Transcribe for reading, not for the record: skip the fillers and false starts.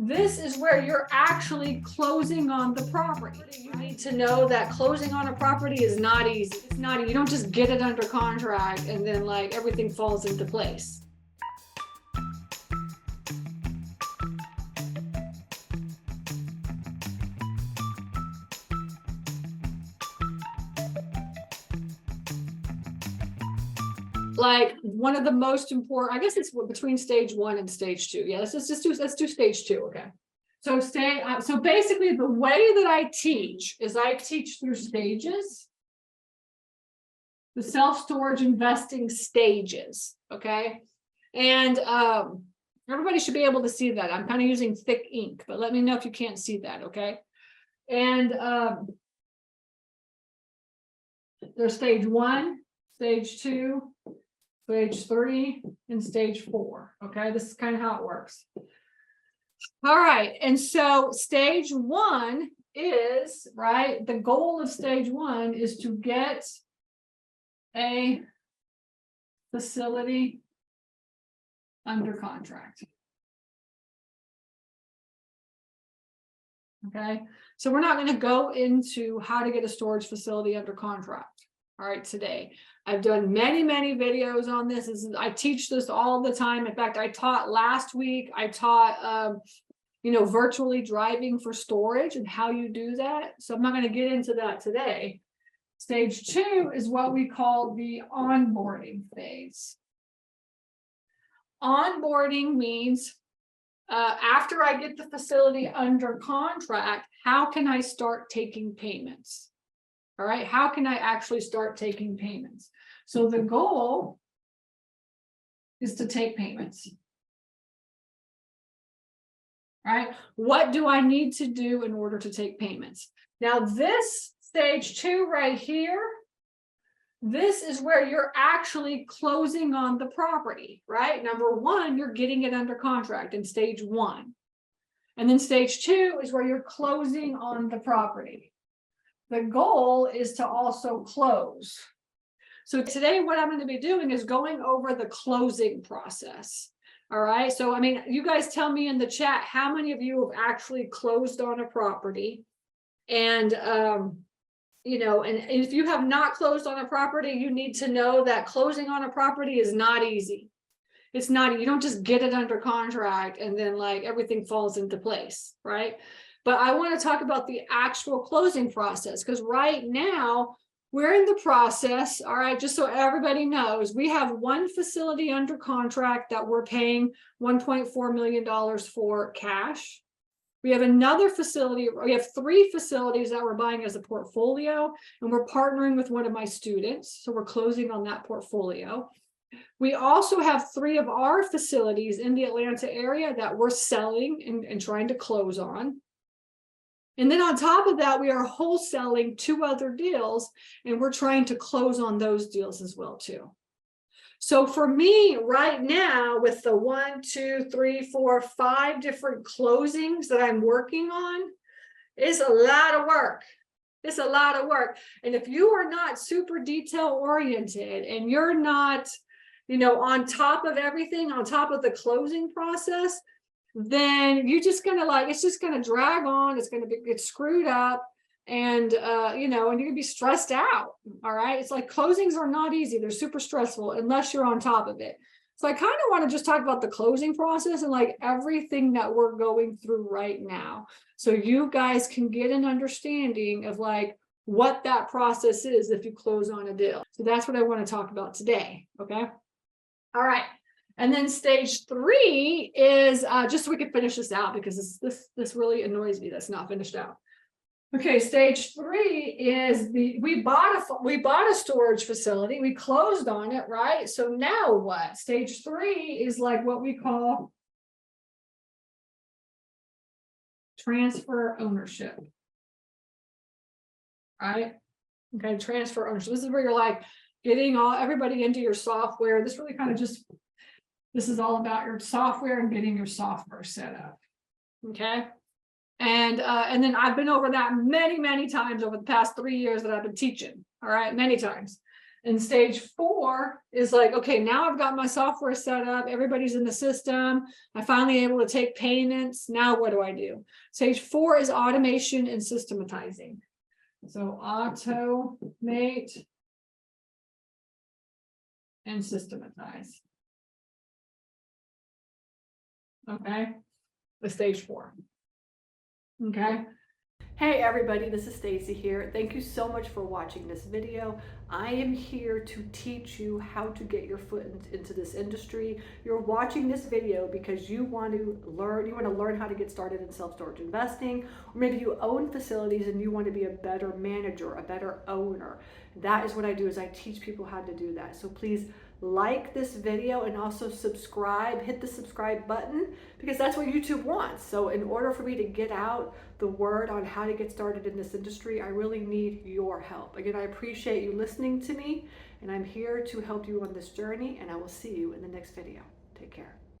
This is where you're actually closing on the property. You need to know that closing on a property is not easy. It's not, you don't just get it under contract and then like everything falls into place. Like one of the most important, I guess it's between stage 1 and stage 2. Yeah, let's do stage 2. Okay. So so basically the way that I teach is I teach through stages, the self-storage investing stages. Okay. And everybody should be able to see that. I'm kind of using thick ink, but let me know if you can't see that. Okay. And there's stage 1, stage 2, stage 3, and stage 4. Okay, this is kind of how it works. All right, and so stage 1 is, right, the goal of stage 1 is to get a facility under contract. Okay, so we're not going to go into how to get a storage facility under contract. All right, today. I've done many videos on this. I teach this all the time. In fact, I taught last week. I taught, virtually driving for storage and how you do that. So I'm not going to get into that today. Stage 2 is what we call the onboarding phase. Onboarding means after I get the facility under contract, how can I start taking payments? All right, how can I actually start taking payments? So the goal is to take payments. All right, what do I need to do in order to take payments? Now, this stage 2 right here, this is where you're actually closing on the property, right? Number 1, you're getting it under contract in stage 1. And then stage 2 is where you're closing on the property. The goal is to also close. So today what I'm going to be doing is going over the closing process. All right. So, I mean, you guys tell me in the chat, how many of you have actually closed on a property? And, and if you have not closed on a property, you need to know that closing on a property is not easy. It's not, you don't just get it under contract and then like everything falls into place, right? But I want to talk about the actual closing process because right now we're in the process. All right, just so everybody knows, we have one facility under contract that we're paying $1.4 million for cash. We have another facility, we have 3 facilities that we're buying as a portfolio, and we're partnering with one of my students. So we're closing on that portfolio. We also have 3 of our facilities in the Atlanta area that we're selling and trying to close on. And then on top of that, we are wholesaling 2 other deals, and we're trying to close on those deals as well too. So for me right now, with the 1, 2, 3, 4, 5 different closings that I'm working on, it's a lot of work. It's a lot of work. And if you are not super detail oriented and you're not, on top of everything, on top of the closing process, then you're just gonna it's just gonna drag on. It's gonna get screwed up, and and you're gonna be stressed out. All right, it's like closings are not easy. They're super stressful unless you're on top of it. So I kind of want to just talk about the closing process and like everything that we're going through right now, so you guys can get an understanding of like what that process is if you close on a deal. So that's what I want to talk about today. Okay. All right. And then stage 3 is just so we can finish this out because this really annoys me that's not finished out. Okay, stage 3 is we bought a storage facility, we closed on it, right? So now what? Stage 3 is like what we call transfer ownership. Right? Okay, transfer ownership. This is where you're like getting everybody into your software. This really kind of just this is all about your software and getting your software set up. Okay. And then I've been over that many times over the past 3 years that I've been teaching. All right, many times. And stage 4 is like, okay, now I've got my software set up, everybody's in the system, I'm finally able to take payments. Now what do I do? Stage 4 is automation and systematizing. So automate and systematize. Okay, the stage 4. Okay. Hey everybody, this is Stacy here. Thank you so much for watching this video. I am here to teach you how to get your foot into this industry. You're watching this video because you want to learn how to get started in self-storage investing, or maybe you own facilities and you want to be a better manager, a better owner. That is what I do, is I teach people how to do that. So please like this video and also subscribe, hit the subscribe button, because that's what YouTube wants. So in order for me to get out the word on how to get started in this industry, I really need your help. Again, I appreciate you listening to me, and I'm here to help you on this journey, and I will see you in the next video. Take care.